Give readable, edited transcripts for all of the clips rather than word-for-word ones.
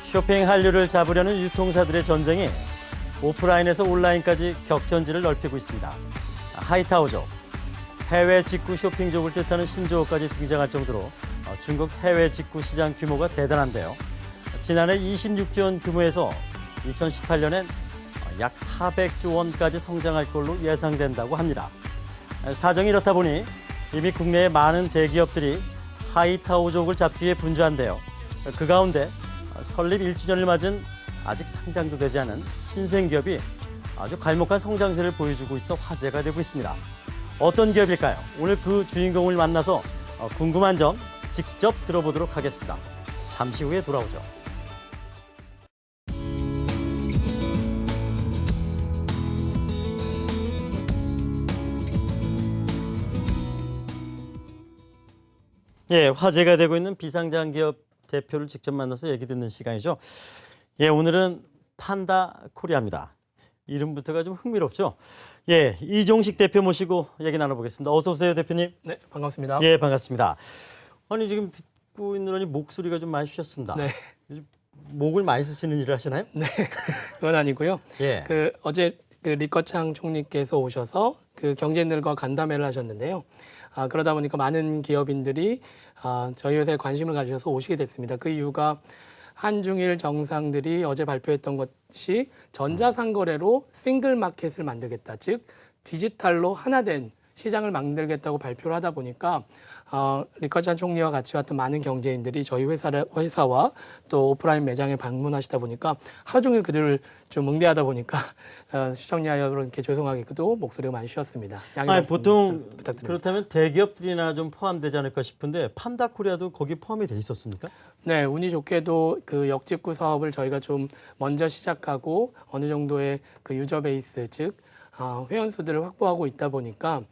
쇼핑 한류를 잡으려는 유통사들의 전쟁이 오프라인에서 온라인까지 격전지를 넓히고 있습니다. 하이타오족, 해외 직구 쇼핑족을 뜻하는 신조어까지 등장할 정도로 중국 해외 직구 시장 규모가 대단한데요. 지난해 26조 원 규모에서 2018년엔 약 400조 원까지 성장할 걸로 예상된다고 합니다. 사정이 이렇다 보니 이미 국내의 많은 대기업들이 하이타오족을 잡기 위해 분주한데요. 그 가운데 설립 1주년을 맞은 아직 상장도 되지 않은 신생기업이 아주 갈목한 성장세를 보여주고 있어 화제가 되고 있습니다. 어떤 기업일까요? 오늘 그 주인공을 만나서 궁금한 점 직접 들어보도록 하겠습니다. 잠시 후에 돌아오죠. 예, 화제가 되고 있는 비상장 기업 대표를 직접 만나서 얘기 듣는 시간이죠. 예, 오늘은 판다 코리아입니다. 이름부터가 좀 흥미롭죠? 예, 이종식 대표 모시고 얘기 나눠보겠습니다. 어서 오세요, 대표님. 네, 반갑습니다. 예, 반갑습니다. 아니, 지금 듣고 있느라니 목소리가 좀 많이 쉬셨습니다. 네. 요즘 목을 많이 쓰시는 일을 하시나요? 네, 그건 아니고요. 예. 어제 리커창 총리께서 오셔서 경제인들과 간담회를 하셨는데요. 그러다 보니까 많은 기업인들이 저희 회사에 관심을 가지셔서 오시게 됐습니다. 그 이유가 한중일 정상들이 어제 발표했던 것이 전자상거래로 싱글 마켓을 만들겠다. 즉 디지털로 하나된 시장을 만들겠다고 발표를 하다 보니까 리커창 총리와 같이 왔던 많은 경제인들이 저희 회사와 또 오프라인 매장에 방문하시다 보니까 하루 종일 그들을 좀 응대하다 보니까 시청자 여러분께 죄송하게도 목소리가 많이 쉬었습니다. 아니, 보통 부탁드립니다. 그렇다면 대기업들이나 좀 포함되지 않을까 싶은데 판다코리아도 거기 포함이 돼 있었습니까? 네, 운이 좋게도 그 역직구 사업을 저희가 좀 먼저 시작하고 어느 정도의 그 유저 베이스 즉 회원 수들을 확보하고 있다 보니까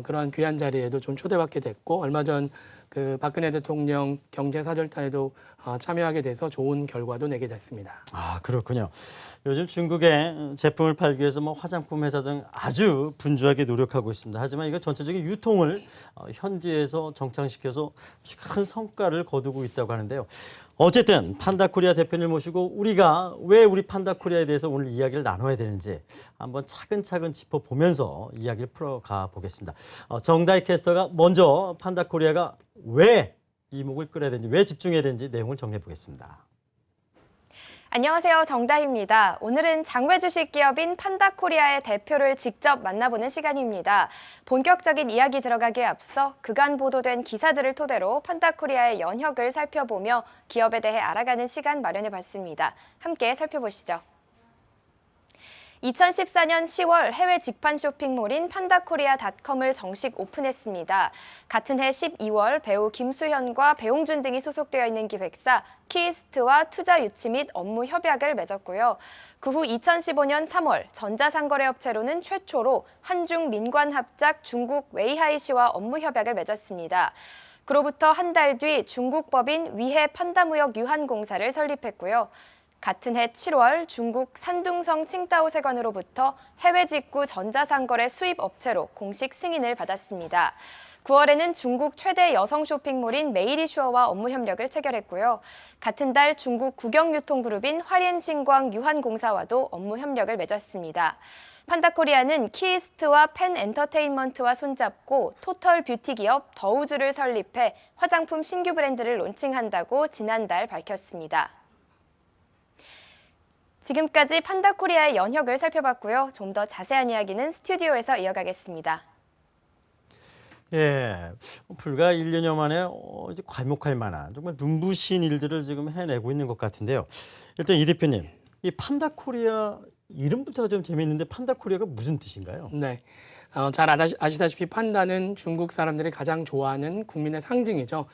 그러한 귀한 자리에도 좀 초대받게 됐고 얼마 전 그 박근혜 대통령 경제사절단에도 참여하게 돼서 좋은 결과도 내게 됐습니다. 아, 그렇군요. 요즘 중국에 제품을 팔기 위해서 뭐 화장품 회사 등 아주 분주하게 노력하고 있습니다. 하지만 이거 전체적인 유통을 현지에서 정착시켜서 큰 성과를 거두고 있다고 하는데요. 어쨌든 판다코리아 대표를 모시고 우리가 왜 우리 판다코리아에 대해서 오늘 이야기를 나눠야 되는지 한번 차근차근 짚어보면서 이야기를 풀어가 보겠습니다. 정다희 캐스터가 먼저 판다코리아가 왜 이목을 끌어야 되는지, 왜 집중해야 되는지 내용을 정리해 보겠습니다. 안녕하세요. 정다희입니다. 오늘은 장외 주식 기업인 판다코리아의 대표를 직접 만나보는 시간입니다. 본격적인 이야기 들어가기에 앞서 그간 보도된 기사들을 토대로 판다코리아의 연혁을 살펴보며 기업에 대해 알아가는 시간 마련해봤습니다. 함께 살펴보시죠. 2014년 10월 해외 직판 쇼핑몰인 판다코리아닷컴을 정식 오픈했습니다. 같은 해 12월 배우 김수현과 배용준 등이 소속되어 있는 기획사 키이스트와 투자 유치 및 업무 협약을 맺었고요. 그 후 2015년 3월 전자상거래 업체로는 최초로 한중 민관합작 중국 웨이하이시와 업무 협약을 맺었습니다. 그로부터 한 달 뒤 중국 법인 위해 판다무역 유한공사를 설립했고요. 같은 해 7월 중국 산둥성 칭다오 세관으로부터 해외 직구 전자상거래 수입 업체로 공식 승인을 받았습니다. 9월에는 중국 최대 여성 쇼핑몰인 메이리슈어와 업무 협력을 체결했고요. 같은 달 중국 국영유통그룹인 화리엔신광 유한공사와도 업무 협력을 맺었습니다. 판다코리아는 키이스트와 펜엔터테인먼트와 손잡고 토털 뷰티 기업 더우즈를 설립해 화장품 신규 브랜드를 론칭한다고 지난달 밝혔습니다. 지금까지 판다코리아의 연혁을 살펴봤고요. 좀 더 자세한 이야기는 스튜디오에서 이어가겠습니다. 예, 불과 1년여 만에 이제 괄목할 만한 정말 눈부신 일들을 지금 해내고 있는 것 같은데요. 일단 이 대표님, 이 판다코리아 이름부터가 좀 재미있는데 판다코리아가 무슨 뜻인가요? 네. 잘 아시다시피 판다는 중국 사람들이 가장 좋아하는 국민의 상징이죠.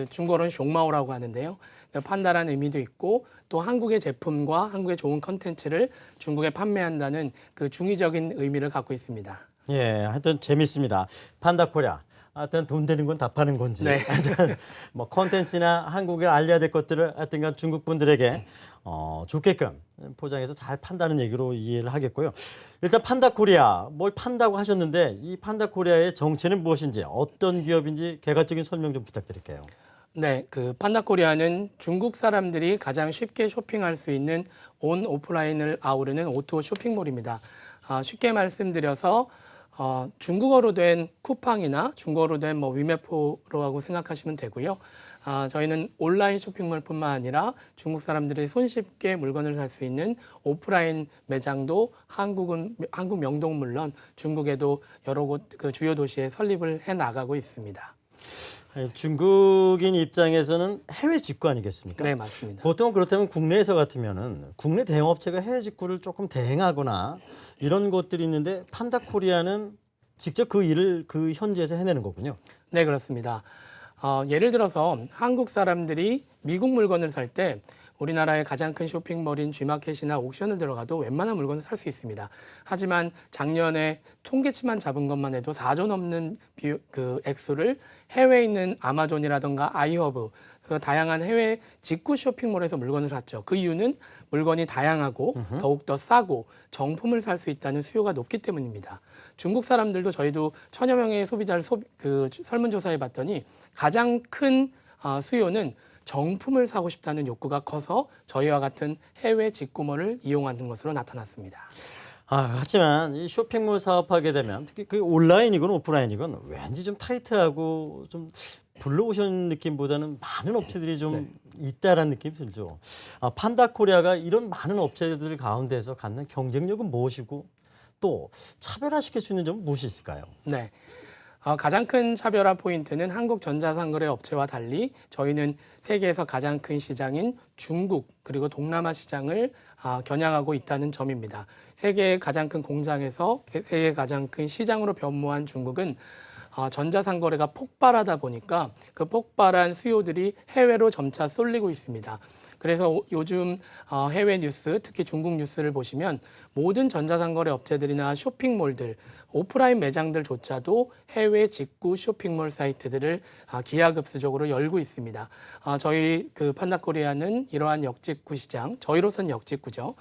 중국어로는 숑마오라고 하는데요. 판다라는 의미도 있고 또 한국의 제품과 한국의 좋은 컨텐츠를 중국에 판매한다는 그 중의적인 의미를 갖고 있습니다. 예, 하여튼 재밌습니다. 판다코리아. 하여튼 돈 되는 건 다 파는 건지. 네. 하여튼 뭐 컨텐츠나 한국에 알려야 될 것들을 하여튼간 중국 분들에게 좋게끔 포장해서 잘 판다는 얘기로 이해를 하겠고요. 일단 판다코리아, 뭘 판다고 하셨는데 이 판다코리아의 정체는 무엇인지 어떤 기업인지 개괄적인 설명 좀 부탁드릴게요. 네, 그 판다코리아는 중국 사람들이 가장 쉽게 쇼핑할 수 있는 온 오프라인을 아우르는 오토 쇼핑몰입니다. 쉽게 말씀드려서 중국어로 된 쿠팡이나 중국어로 된 뭐 위메포라고 생각하시면 되고요. 저희는 온라인 쇼핑몰뿐만 아니라 중국 사람들이 손쉽게 물건을 살 수 있는 오프라인 매장도 한국 명동 물론 중국에도 여러 곳 그 주요 도시에 설립을 해 나가고 있습니다. 중국인 입장에서는 해외 직구 아니겠습니까? 네, 맞습니다. 보통 그렇다면 국내에서 같으면은 국내 대형업체가 해외 직구를 조금 대행하거나 이런 것들이 있는데 판다코리아는 직접 그 일을 그 현지에서 해내는 거군요. 네, 그렇습니다. 예를 들어서 한국 사람들이 미국 물건을 살 때 우리나라의 가장 큰 쇼핑몰인 G마켓이나 옥션을 들어가도 웬만한 물건을 살 수 있습니다. 하지만 작년에 통계치만 잡은 것만 해도 4조 넘는 그 액수를 해외에 있는 아마존이라든가 아이허브, 그 다양한 해외 직구 쇼핑몰에서 물건을 샀죠. 그 이유는 물건이 다양하고 더욱더 싸고 정품을 살 수 있다는 수요가 높기 때문입니다. 중국 사람들도 저희도 천여 명의 소비자를 설문조사해 봤더니 가장 큰 수요는 정품을 사고 싶다는 욕구가 커서 저희와 같은 해외 직구몰을 이용하는 것으로 나타났습니다. 하지만 이 쇼핑몰 사업하게 되면 특히 그 온라인이건 오프라인이건 왠지 좀 타이트하고 좀 블루오션 느낌보다는 많은 업체들이 좀 있다라는 느낌이 들죠. 판다코리아가 이런 많은 업체들 가운데서 갖는 경쟁력은 무엇이고 또 차별화시킬 수 있는 점은 무엇이 있을까요? 네. 가장 큰 차별화 포인트는 한국 전자상거래 업체와 달리 저희는 세계에서 가장 큰 시장인 중국 그리고 동남아 시장을 겨냥하고 있다는 점입니다. 세계의 가장 큰 공장에서 세계의 가장 큰 시장으로 변모한 중국은 전자상거래가 폭발하다 보니까 그 폭발한 수요들이 해외로 점차 쏠리고 있습니다. 그래서 요즘 해외 뉴스, 특히 중국 뉴스를 보시면 모든 전자상거래 업체들이나 쇼핑몰들, 오프라인 매장들조차도 해외 직구 쇼핑몰 사이트들을 기하급수적으로 열고 있습니다. 저희 그 판다코리아는 이러한 역직구 시장, 저희로서는 역직구죠.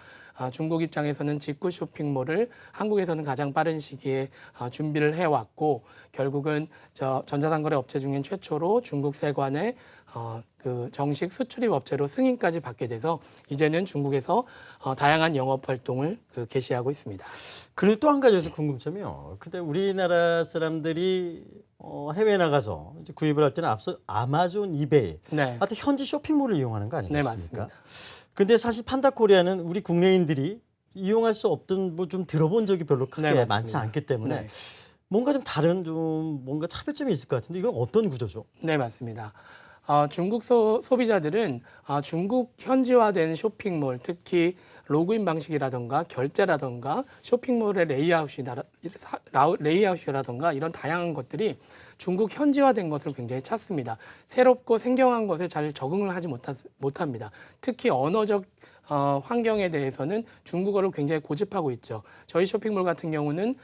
중국 입장에서는 직구 쇼핑몰을 한국에서는 가장 빠른 시기에 준비를 해왔고 결국은 전자상거래 업체 중엔 최초로 중국 세관에 그 정식 수출입 업체로 승인까지 받게 돼서 이제는 중국에서 다양한 영업 활동을 개시하고 있습니다. 그리고 또 한 가지 여기서 궁금점이요. 근데 우리나라 사람들이 해외 나가서 이제 구입을 할 때는 앞서 아마존, 이베이, 네. 하여튼 현지 쇼핑몰을 이용하는 거 네, 아니겠습니까? 맞습니다. 근데 사실 판다코리아는 우리 국내인들이 이용할 수 없던 뭐 좀 들어본 적이 별로 크게 네, 많지 맞습니다. 않기 때문에 네. 뭔가 좀 다른 좀 뭔가 차별점이 있을 것 같은데 이건 어떤 구조죠? 네, 맞습니다. 중국 소비자들은 중국 현지화된 쇼핑몰, 특히 로그인 방식이라든가 결제라든가 쇼핑몰의 레이아웃이라든가 이런 다양한 것들이 중국 현지화된 것을 굉장히 찾습니다. 새롭고 생경한 것에 잘 적응을 하지 못합니다. 특히 언어적 환경에 대해서는 중국어를 굉장히 고집하고 있죠. 저희 쇼핑몰 같은 경우는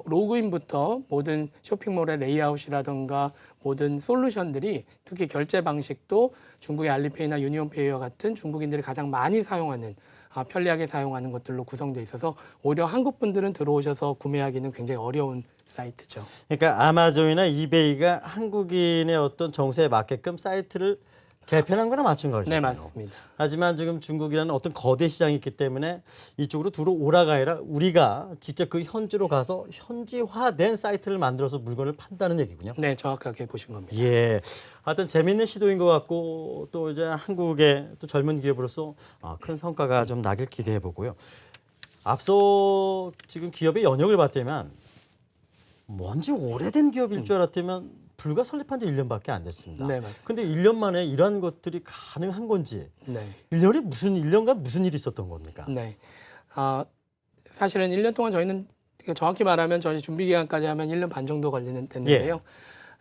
로그인부터 모든 쇼핑몰의 레이아웃이라든가 모든 솔루션들이 특히 결제 방식도 중국의 알리페이나 유니온페이와 같은 중국인들이 가장 많이 사용하는 편리하게 사용하는 것들로 구성되어 있어서 오히려 한국 분들은 들어오셔서 구매하기는 굉장히 어려운 사이트죠. 그러니까 아마존이나 이베이가 한국인의 어떤 정서에 맞게끔 사이트를 개편한 거나 마찬가지죠. 네, 맞습니다. 하지만 지금 중국이라는 어떤 거대 시장이 있기 때문에 이쪽으로 들어오라가 아니라 우리가 직접 그 현지로 가서 현지화된 사이트를 만들어서 물건을 판다는 얘기군요. 네, 정확하게 보신 겁니다. 예, 하여튼 재미있는 시도인 것 같고 또 이제 한국의 또 젊은 기업으로서 큰 성과가 좀 나길 기대해 보고요. 앞서 지금 기업의 연역을 봤다면 뭔지 오래된 기업일 줄 알았다면 불과 설립한 지 1년밖에 안 됐습니다. 네, 맞습니다. 근데 1년 만에 이러한 것들이 가능한 건지 네. 1년간 무슨 일이 있었던 겁니까? 네. 사실은 1년 동안 저희는 정확히 말하면 저희 준비 기간까지 하면 1년 반 정도 됐는데요.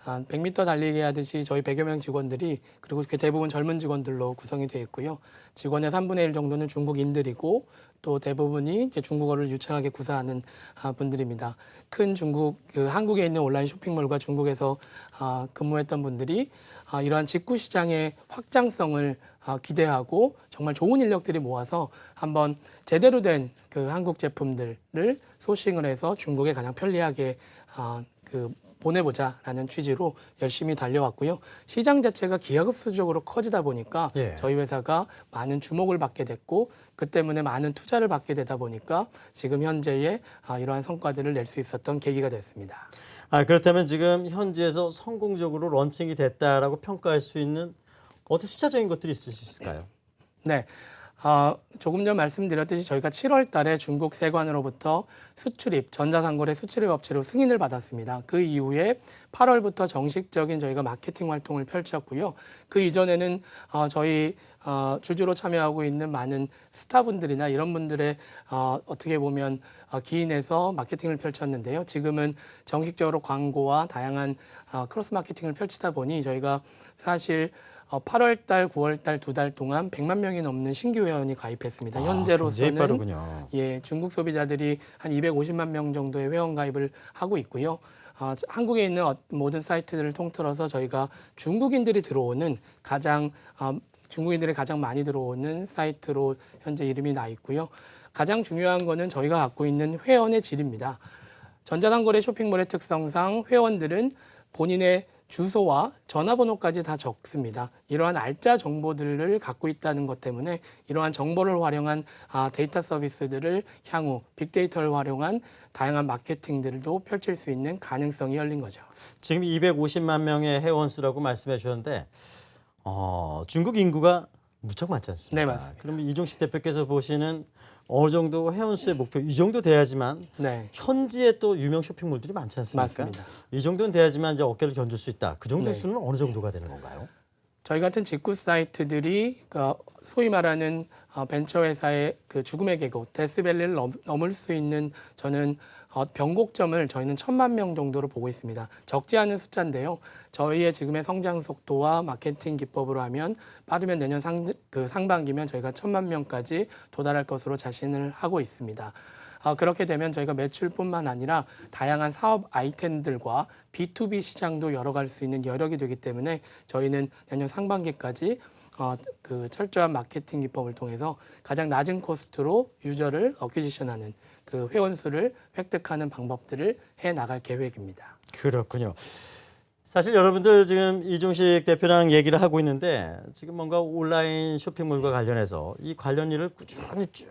100m 달리기 하듯이 저희 100여 명 직원들이 그리고 그 대부분 젊은 직원들로 구성이 되어 있고요. 직원의 3분의 1 정도는 중국인들이고 또 대부분이 이제 중국어를 유창하게 구사하는 분들입니다. 큰 한국에 있는 온라인 쇼핑몰과 중국에서 근무했던 분들이 이러한 직구 시장의 확장성을 기대하고 정말 좋은 인력들이 모아서 한번 제대로 된 그 한국 제품들을 소싱을 해서 중국에 가장 편리하게 보내보자라는 취지로 열심히 달려왔고요. 시장 자체가 기하급수적으로 커지다 보니까 예. 저희 회사가 많은 주목을 받게 됐고 그 때문에 많은 투자를 받게 되다 보니까 지금 현재의 이러한 성과들을 낼 수 있었던 계기가 됐습니다. 그렇다면 지금 현지에서 성공적으로 런칭이 됐다라고 평가할 수 있는 어떤 숫자적인 것들이 있을 수 있을까요? 네. 조금 전 말씀드렸듯이 저희가 7월 달에 중국 세관으로부터 수출입, 전자상거래 수출입 업체로 승인을 받았습니다. 그 이후에 8월부터 정식적인 저희가 마케팅 활동을 펼쳤고요. 그 이전에는 저희 주주로 참여하고 있는 많은 스타분들이나 이런 분들의 어떻게 보면 기인해서 마케팅을 펼쳤는데요. 지금은 정식적으로 광고와 다양한 크로스 마케팅을 펼치다 보니 저희가 사실 8월 달, 9월 달 두 달 동안 100만 명이 넘는 신규 회원이 가입했습니다. 굉장히 현재로서는 빠르군요. 예, 중국 소비자들이 한 250만 명 정도의 회원 가입을 하고 있고요. 한국에 있는 모든 사이트들을 통틀어서 저희가 중국인들이 가장 많이 들어오는 사이트로 현재 이름이 나 있고요. 가장 중요한 거는 저희가 갖고 있는 회원의 질입니다. 전자상거래 쇼핑몰의 특성상 회원들은 본인의 주소와 전화번호까지 다 적습니다. 이러한 알짜 정보들을 갖고 있다는 것 때문에 이러한 정보를 활용한 데이터 서비스들을 향후 빅데이터를 활용한 다양한 마케팅들도 펼칠 수 있는 가능성이 열린 거죠. 지금 250만 명의 회원 수라고 말씀해 주셨는데 중국 인구가 무척 많지 않습니까? 네, 맞습니다. 그러면 이종식 대표께서 보시는 어느 정도 회원 수의 목표 이 정도 돼야지만 네, 현지에 또 유명 쇼핑몰들이 많지 않습니까? 맞습니다. 이 정도는 돼야지만 이제 어깨를 견줄 수 있다. 그 정도 네. 수는 어느 정도가 되는 건가요? 저희 같은 직구 사이트들이 소위 말하는 벤처 회사의 그 죽음의 계곡, 데스밸리를 넘을 수 있는 저는 변곡점을 저희는 1,000만 명 정도로 보고 있습니다. 적지 않은 숫자인데요. 저희의 지금의 성장 속도와 마케팅 기법으로 하면 빠르면 내년 상반기면 저희가 1,000만 명까지 도달할 것으로 자신을 하고 있습니다. 그렇게 되면 저희가 매출뿐만 아니라 다양한 사업 아이템들과 B2B 시장도 열어갈 수 있는 여력이 되기 때문에 저희는 내년 상반기까지 그 철저한 마케팅 기법을 통해서 가장 낮은 코스트로 유저를 어퀴지션하는 그 회원 수를 획득하는 방법들을 해 나갈 계획입니다. 그렇군요. 사실 여러분들 지금 이종식 대표랑 얘기를 하고 있는데 지금 뭔가 온라인 쇼핑몰과 관련해서 이 관련 일을 꾸준히 쭉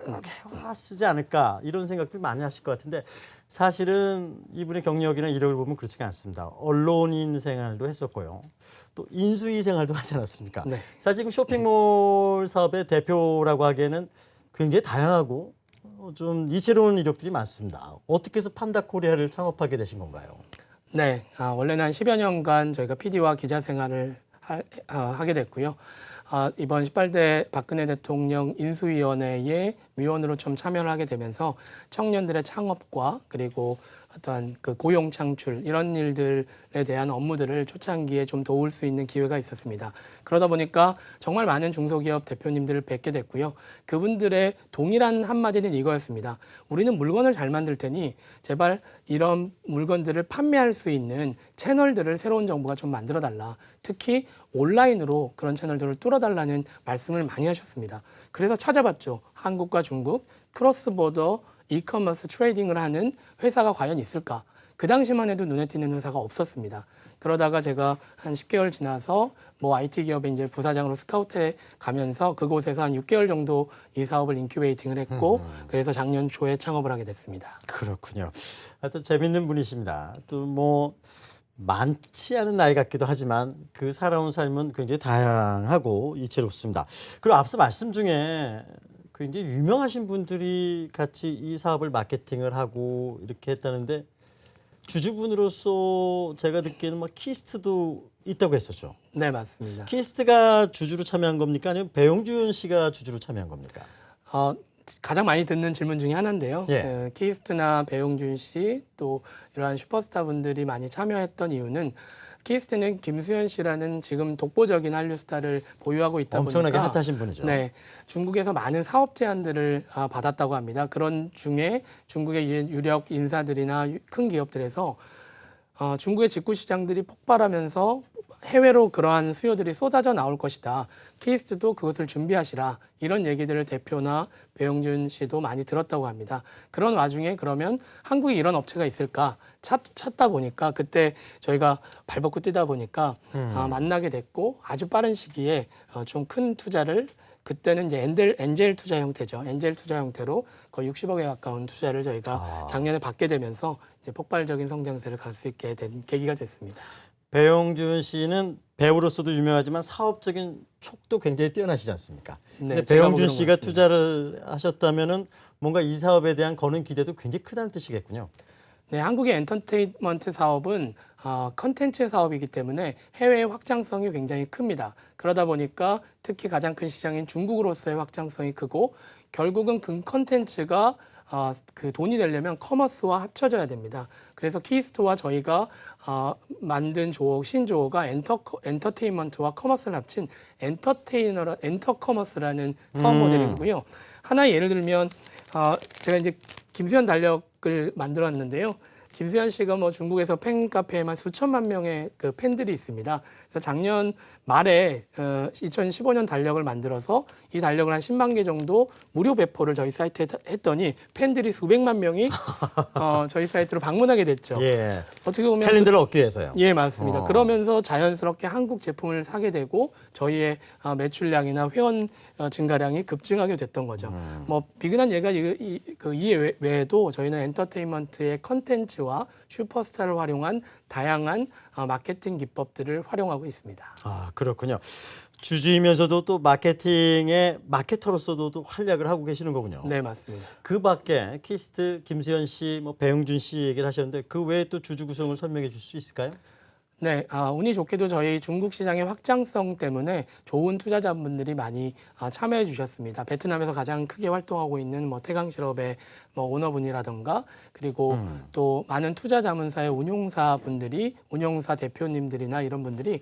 해왔지 않을까 이런 생각들 많이 하실 것 같은데 사실은 이분의 경력이나 이력을 보면 그렇지가 않습니다. 언론인 생활도 했었고요. 또 인수위 생활도 하지 않았습니까? 네. 사실 지금 쇼핑몰 사업의 대표라고 하기에는 굉장히 다양하고 좀 이채로운 이력들이 많습니다. 어떻게 해서 판다코리아를 창업하게 되신 건가요? 네, 원래는 한 10여 년간 저희가 PD와 기자 생활을 하게 됐고요. 이번 18대 박근혜 대통령 인수위원회의 위원으로 좀 참여를 하게 되면서 청년들의 창업과 그리고 어떠한 그 고용 창출 이런 일들에 대한 업무들을 초창기에 좀 도울 수 있는 기회가 있었습니다. 그러다 보니까 정말 많은 중소기업 대표님들을 뵙게 됐고요. 그분들의 동일한 한마디는 이거였습니다. 우리는 물건을 잘 만들 테니 제발 이런 물건들을 판매할 수 있는 채널들을 새로운 정부가 좀 만들어 달라. 특히 온라인으로 그런 채널들을 뚫어달라는 말씀을 많이 하셨습니다. 그래서 찾아봤죠. 한국과 중국 크로스보더 이커머스 트레이딩을 하는 회사가 과연 있을까? 그 당시만 해도 눈에 띄는 회사가 없었습니다. 그러다가 제가 한 10개월 지나서 IT 기업에 이제 부사장으로 스카우트해 가면서 그곳에서 한 6개월 정도 이 사업을 인큐베이팅을 했고 그래서 작년 초에 창업을 하게 됐습니다. 그렇군요. 하여튼 재밌는 분이십니다. 또 많지 않은 나이 같기도 하지만 그 살아온 삶은 굉장히 다양하고 이채롭습니다. 그리고 앞서 말씀 중에 굉장히 유명하신 분들이 같이 이 사업을 마케팅을 하고 이렇게 했다는데 주주분으로서 제가 듣기에는 키스트도 있다고 했었죠. 네, 맞습니다. 키스트가 주주로 참여한 겁니까? 아니면 배용준 씨가 주주로 참여한 겁니까? 가장 많이 듣는 질문 중에 하나인데요. 예. 키스트나 배용준 씨 또 이러한 슈퍼스타 분들이 많이 참여했던 이유는 키스트는 김수현 씨라는 지금 독보적인 한류 스타를 보유하고 있다 엄청나게 보니까 핫하신 분이죠. 네, 중국에서 많은 사업 제안들을 받았다고 합니다. 그런 중에 중국의 유력 인사들이나 큰 기업들에서 중국의 직구 시장들이 폭발하면서 해외로 그러한 수요들이 쏟아져 나올 것이다. 키스트도 그것을 준비하시라. 이런 얘기들을 대표나 배용준 씨도 많이 들었다고 합니다. 그런 와중에 그러면 한국에 이런 업체가 있을까 찾다 보니까 그때 저희가 발벗고 뛰다 보니까 만나게 됐고 아주 빠른 시기에 좀 큰 투자를 그때는 이제 엔젤 투자 형태죠. 엔젤 투자 형태로 거의 60억에 가까운 투자를 저희가 작년에 받게 되면서 이제 폭발적인 성장세를 갈 수 있게 된 계기가 됐습니다. 배용준 씨는 배우로서도 유명하지만 사업적인 촉도 굉장히 뛰어나시지 않습니까? 네, 근데 제가 배용준 보기로는 씨가 그렇습니다. 투자를 하셨다면은 뭔가 이 사업에 대한 거는 기대도 굉장히 크다는 뜻이겠군요. 네, 한국의 엔터테인먼트 사업은 컨텐츠 사업이기 때문에 해외 확장성이 굉장히 큽니다. 그러다 보니까 특히 가장 큰 시장인 중국으로서의 확장성이 크고 결국은 그 컨텐츠가 그 돈이 되려면 커머스와 합쳐져야 됩니다. 그래서 키스트와 저희가 만든 조업, 신조어가 엔터테인먼트와 커머스를 합친 엔터커머스라는 사업 모델이고요. 하나 예를 들면 제가 이제 김수현 달력을 만들었는데요. 김수현 씨가 뭐 중국에서 팬카페에만 수천만 명의 그 팬들이 있습니다. 그래서 작년 말에 2015년 달력을 만들어서 이 달력을 한 10만 개 정도 무료 배포를 저희 사이트에 했더니 팬들이 수백만 명이 저희 사이트로 방문하게 됐죠. 예. 어떻게 보면 캘린더를 얻기 위해서요. 예, 맞습니다. 그러면서 자연스럽게 한국 제품을 사게 되고 저희의 매출량이나 회원 증가량이 급증하게 됐던 거죠. 뭐 비근한 예가 이 외에도 저희는 엔터테인먼트의 컨텐츠와 슈퍼스타를 활용한 다양한 마케팅 기법들을 활용하고 있습니다. 아, 그렇군요. 주주이면서도 또 마케팅의 마케터로서도 또 활약을 하고 계시는 거군요. 네, 맞습니다. 그 밖에 키스트 김수현 씨, 뭐 배용준 씨 얘기를 하셨는데 그 외에 또 주주 구성을 설명해 줄 수 있을까요? 네, 운이 좋게도 저희 중국 시장의 확장성 때문에 좋은 투자자분들이 많이 참여해 주셨습니다. 베트남에서 가장 크게 활동하고 있는 뭐 태강실업의 뭐 오너분이라든가 그리고 또 많은 투자자문사의 운용사 대표님들이나 이런 분들이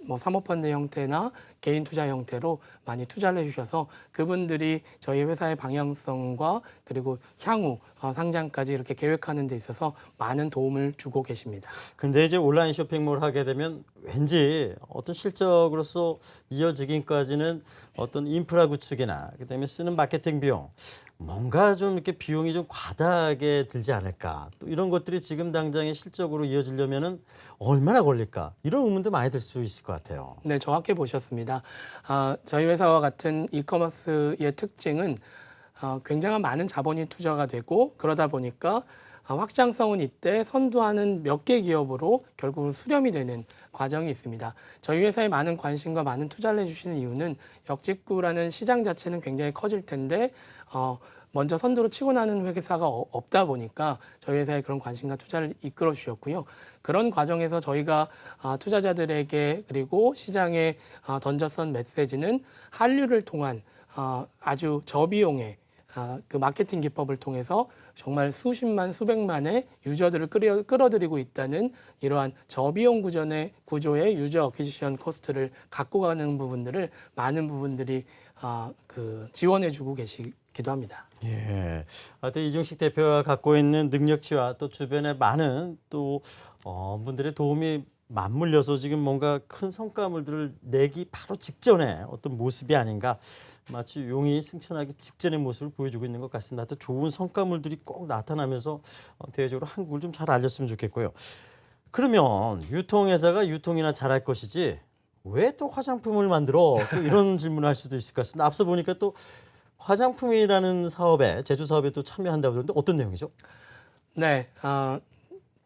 뭐 사모펀드 형태나 개인 투자 형태로 많이 투자를 해주셔서 그분들이 저희 회사의 방향성과 그리고 향후 상장까지 이렇게 계획하는 데 있어서 많은 도움을 주고 계십니다. 근데 이제 온라인 쇼핑몰 하게 되면 왠지 어떤 실적으로서 이어지기까지는 어떤 인프라 구축이나 그다음에 쓰는 마케팅 비용 뭔가 좀 이렇게 비용이 좀 과다하게 들지 않을까 또 이런 것들이 지금 당장의 실적으로 이어지려면은 얼마나 걸릴까 이런 의문도 많이 들 수 있을 것 같아요. 네, 정확히 보셨습니다. 저희 회사와 같은 이커머스의 특징은 굉장한 많은 자본이 투자가 되고 그러다 보니까 확장성은 이때 선두하는 몇 개 기업으로 결국 수렴이 되는 과정이 있습니다. 저희 회사에 많은 관심과 많은 투자를 해주시는 이유는 역직구라는 시장 자체는 굉장히 커질 텐데 먼저 선두로 치고 나는 회사가 없다 보니까 저희 회사에 그런 관심과 투자를 이끌어 주셨고요. 그런 과정에서 저희가 투자자들에게 그리고 시장에 던졌던 메시지는 한류를 통한 아주 저비용의 그 마케팅 기법을 통해서 정말 수십만, 수백만의 유저들을 끌어들이고 있다는 이러한 저비용 구조의 유저 어퀴지션 코스트를 갖고 가는 부분들을 많은 부분들이 지원해주고 계시기도 합니다. 예. 하여튼 이중식 대표가 갖고 있는 능력치와 또 주변의 많은 또 분들의 도움이 맞물려서 지금 뭔가 큰 성과물들을 내기 바로 직전에 어떤 모습이 아닌가 마치 용이 승천하기 직전의 모습을 보여주고 있는 것 같습니다. 하여튼 좋은 성과물들이 꼭 나타나면서 대외적으로 한국을 좀 잘 알렸으면 좋겠고요. 그러면 유통회사가 유통이나 잘할 것이지 왜 또 화장품을 만들어? 또 이런 질문을 할 수도 있을 것 같습니다. 앞서 보니까 또 화장품이라는 사업에 제조 사업에 또 참여한다고 그러는데 어떤 내용이죠? 네,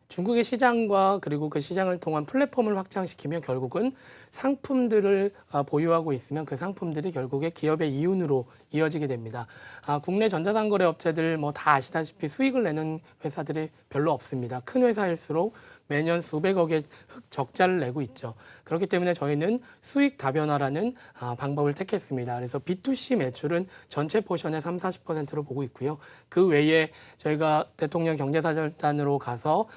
중국의 시장과 그리고 그 시장을 통한 플랫폼을 확장시키면 결국은 상품들을 보유하고 있으면 그 상품들이 결국에 기업의 이윤으로 이어지게 됩니다. 국내 전자상거래 업체들 뭐 다 아시다시피 수익을 내는 회사들이 별로 없습니다. 큰 회사일수록 매년 수백억의 적자를 내고 있죠. 그렇기 때문에 저희는 수익 다변화라는 방법을 택했습니다. 그래서 B2C 매출은 전체 포션의 30-40%로 보고 있고요. 그 외에 저희가 대통령 경제사절단으로 가서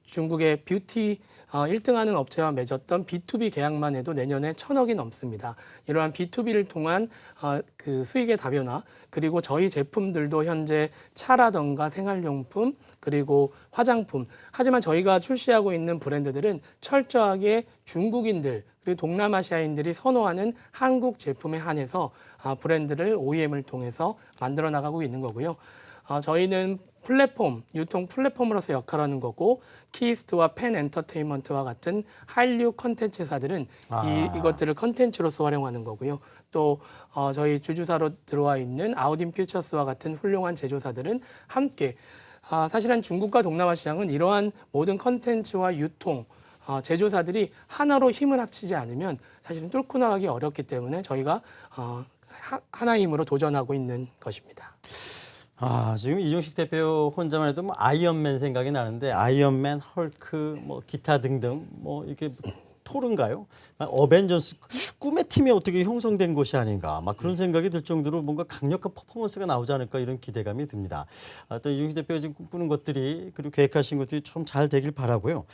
중국의 뷰티 1등하는 업체와 맺었던 B2B 계약만 해도 내년에 1,000억이 넘습니다. 이러한 B2B를 통한 그 수익의 다변화, 그리고 저희 제품들도 현재 차라던가 생활용품, 그리고 화장품. 하지만 저희가 출시하고 있는 브랜드들은 철저하게 중국인들, 그리고 동남아시아인들이 선호하는 한국 제품에 한해서 브랜드를 OEM을 통해서 만들어 나가고 있는 거고요. 저희는 플랫폼, 유통 플랫폼으로서 역할하는 거고, 키스트와 펜 엔터테인먼트와 같은 한류 컨텐츠사들은 이것들을 컨텐츠로서 활용하는 거고요. 또 저희 주주사로 들어와 있는 아우딘 퓨처스와 같은 훌륭한 제조사들은 함께 사실은 중국과 동남아 시장은 이러한 모든 컨텐츠와 유통, 제조사들이 하나로 힘을 합치지 않으면 사실은 뚫고 나가기 어렵기 때문에 저희가 하나의 힘으로 도전하고 있는 것입니다. 지금 이종식 대표 혼자만 해도 뭐 아이언맨 생각이 나는데 아이언맨, 헐크, 뭐 기타 등등 뭐 이렇게 토르인가요? 어벤져스 꿈의 팀이 어떻게 형성된 것이 아닌가 막 그런 생각이 들 정도로 뭔가 강력한 퍼포먼스가 나오지 않을까 이런 기대감이 듭니다. 또 이종식 대표가 지금 꿈꾸는 것들이 그리고 계획하신 것들이 좀 잘 되길 바라고요.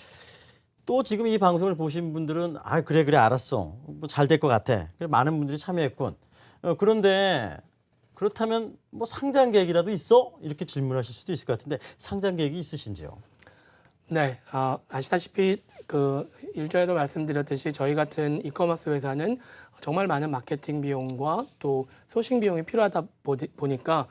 또 지금 이 방송을 보신 분들은 그래 알았어 뭐 잘 될 것 같아. 많은 분들이 참여했군. 그런데 그렇다면 뭐 상장 계획이라도 있어? 이렇게 질문하실 수도 있을 것 같은데 상장 계획이 있으신지요? 네, 아시다시피 그 일전에도 말씀드렸듯이 저희 같은 이커머스 회사는 정말 많은 마케팅 비용과 또 소싱 비용이 필요하다 보니까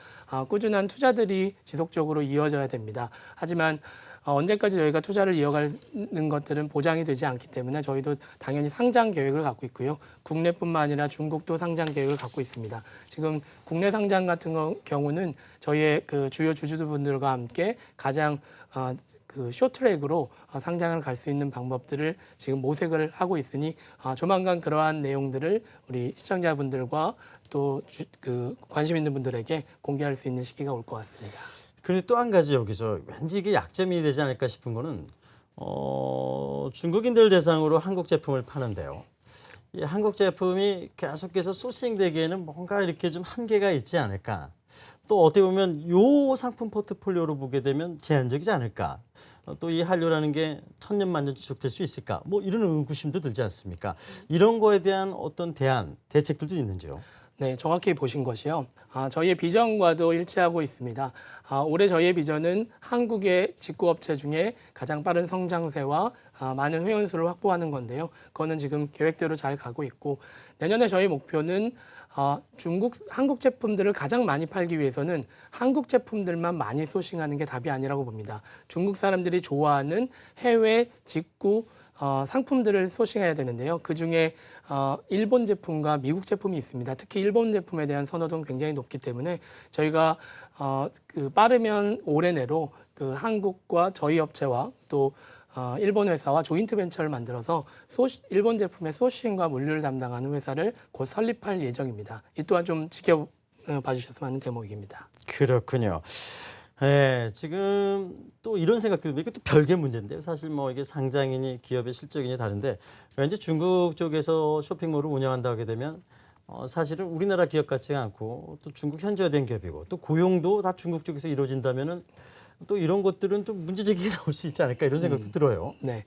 꾸준한 투자들이 지속적으로 이어져야 됩니다. 하지만 언제까지 저희가 투자를 이어가는 것들은 보장이 되지 않기 때문에 저희도 당연히 상장 계획을 갖고 있고요. 국내뿐만 아니라 중국도 상장 계획을 갖고 있습니다. 지금 국내 상장 같은 경우는 저희의 그 주요 주주분들과 함께 가장 그 쇼트랙으로 상장을 갈 수 있는 방법들을 지금 모색을 하고 있으니 조만간 그러한 내용들을 우리 시청자분들과 또 그 관심 있는 분들에게 공개할 수 있는 시기가 올 것 같습니다. 그런데 또 한 가지 여기서 왠지 이게 약점이 되지 않을까 싶은 거는 중국인들 대상으로 한국 제품을 파는데요. 이 한국 제품이 계속해서 소싱되기에는 뭔가 이렇게 좀 한계가 있지 않을까. 또 어떻게 보면 요 상품 포트폴리오로 보게 되면 제한적이지 않을까. 또 이 한류라는 게 천년만년 지속될 수 있을까. 뭐 이런 의구심도 들지 않습니까? 이런 거에 대한 어떤 대책들도 있는지요? 네, 정확히 보신 것이요. 저희의 비전과도 일치하고 있습니다. 올해 저희의 비전은 한국의 직구업체 중에 가장 빠른 성장세와 많은 회원수를 확보하는 건데요. 그거는 지금 계획대로 잘 가고 있고 내년에 저희 목표는 한국 제품들을 가장 많이 팔기 위해서는 한국 제품들만 많이 소싱하는 게 답이 아니라고 봅니다. 중국 사람들이 좋아하는 해외 직구 상품들을 소싱해야 되는데요. 그중에 일본 제품과 미국 제품이 있습니다. 특히 일본 제품에 대한 선호도는 굉장히 높기 때문에 저희가 빠르면 올해 내로 그 한국과 저희 업체와 또 일본 회사와 조인트 벤처를 만들어서 일본 제품의 소싱과 물류를 담당하는 회사를 곧 설립할 예정입니다. 이 또한 좀 지켜봐 주셨으면 하는 대목입니다. 그렇군요. 네, 지금 또 이런 생각도 듭니다. 이것도 별개 문제인데요. 사실 뭐 이게 상장이니 기업의 실적이니 다른데 왠지 중국 쪽에서 쇼핑몰을 운영한다 하게 되면 사실은 우리나라 기업 같지 않고 또 중국 현지화된 기업이고 또 고용도 다 중국 쪽에서 이루어진다면은 또 이런 것들은 또 문제 제기가 나올 수 있지 않을까 이런 생각도 들어요. 네.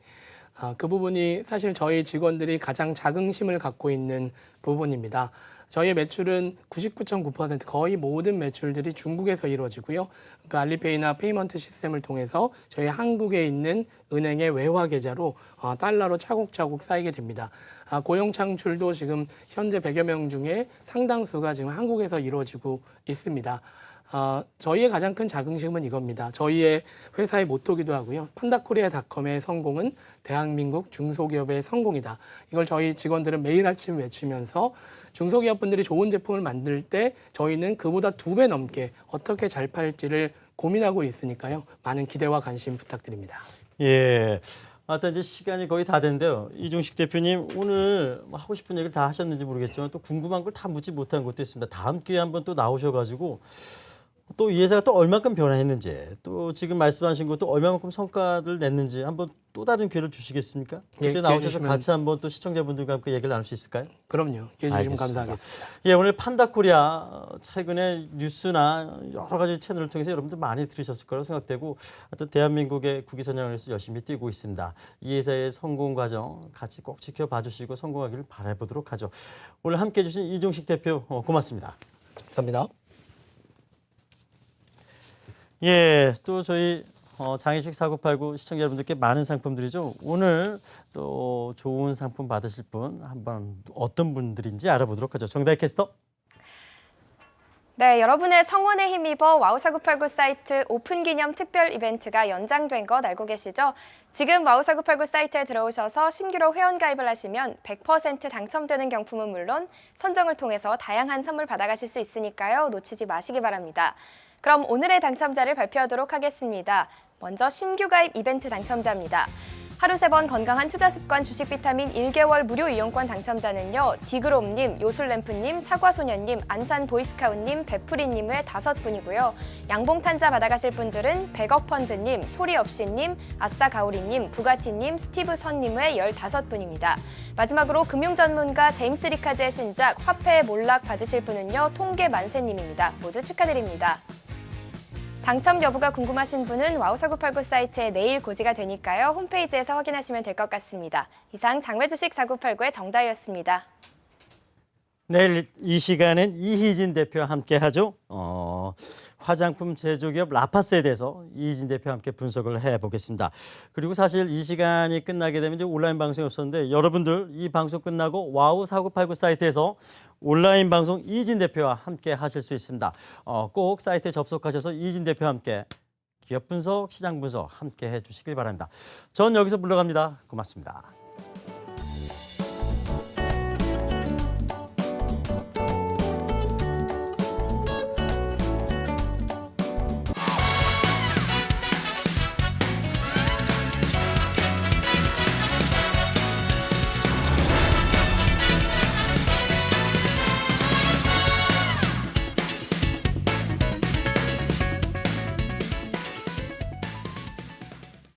그 부분이 사실 저희 직원들이 가장 자긍심을 갖고 있는 부분입니다. 저희의 매출은 99.9% 거의 모든 매출들이 중국에서 이루어지고요. 그러니까 알리페이나 페이먼트 시스템을 통해서 저희 한국에 있는 은행의 외화 계좌로 달러로 차곡차곡 쌓이게 됩니다. 고용 창출도 지금 현재 100여 명 중에 상당수가 지금 한국에서 이루어지고 있습니다. 저희의 가장 큰 자긍심은 이겁니다. 저희의 회사의 모토기도 하고요. 판다코리아닷컴의 성공은 대한민국 중소기업의 성공이다. 이걸 저희 직원들은 매일 아침 외치면서 중소기업분들이 좋은 제품을 만들 때 저희는 그보다 2배 넘게 어떻게 잘 팔지를 고민하고 있으니까요. 많은 기대와 관심 부탁드립니다. 예. 이제 시간이 거의 다 됐는데요. 이종식 대표님 오늘 하고 싶은 얘기를 다 하셨는지 모르겠지만 또 궁금한 걸 다 묻지 못한 것도 있습니다. 다음 기회에 한번 또 나오셔가지고 또 이 회사가 또 얼마큼 변화했는지, 또 지금 말씀하신 것도 얼마만큼 성과를 냈는지 한번 또 다른 기회를 주시겠습니까? 예, 그때 기회 나오셔서 주시면- 같이 한번 또 시청자분들과 함께 얘기를 나눌 수 있을까요? 그럼요. 기회 주시면 알겠습니다. 감사하겠습니다. 예, 오늘 판다코리아 최근에 뉴스나 여러 가지 채널을 통해서 여러분들 많이 들으셨을 거라고 생각되고 하여튼 대한민국의 국위 선양을 위해서 열심히 뛰고 있습니다. 이 회사의 성공 과정 같이 꼭 지켜봐 주시고 성공하기를 바라보도록 하죠. 오늘 함께해 주신 이종식 대표 고맙습니다. 감사합니다. 예, 또 저희 장희식 4989 시청자 여러분들께 많은 상품들이죠. 오늘 또 좋은 상품 받으실 분 한번 어떤 분들인지 알아보도록 하죠. 정다희 캐스터. 네, 여러분의 성원에 힘입어 와우4989 사이트 오픈 기념 특별 이벤트가 연장된 것 알고 계시죠? 지금 와우4989 사이트에 들어오셔서 신규로 회원 가입을 하시면 100% 당첨되는 경품은 물론 선정을 통해서 다양한 선물 받아가실 수 있으니까요. 놓치지 마시기 바랍니다. 그럼 오늘의 당첨자를 발표하도록 하겠습니다. 먼저 신규 가입 이벤트 당첨자입니다. 하루 3번 건강한 투자 습관 주식 비타민 1개월 무료 이용권 당첨자는요. 디그롬님, 요술램프님, 사과소년님, 안산 보이스카우님, 베프리님 외 5분이고요. 양봉탄자 받아가실 분들은 백억펀드님, 소리없이님, 아싸가오리님, 부가티님, 스티브 선님 외 15분입니다. 마지막으로 금융전문가 제임스 리카즈의 신작 화폐의 몰락 받으실 분은요. 통계만세님입니다. 모두 축하드립니다. 당첨 여부가 궁금하신 분은 와우4989 사이트에 내일 고지가 되니까요. 홈페이지에서 확인하시면 될 것 같습니다. 이상 장외주식 4989의 정다희였습니다. 내일 이 시간엔 이희진 대표와 함께 하죠. 화장품 제조기업 라파스에 대해서 이희진 대표와 함께 분석을 해보겠습니다. 그리고 사실 이 시간이 끝나게 되면 이제 온라인 방송이 없었는데 여러분들 이 방송 끝나고 와우4989 사이트에서 온라인 방송 이희진 대표와 함께 하실 수 있습니다. 꼭 사이트에 접속하셔서 이희진 대표와 함께 기업 분석, 시장 분석 함께 해주시길 바랍니다. 전 여기서 물러갑니다. 고맙습니다.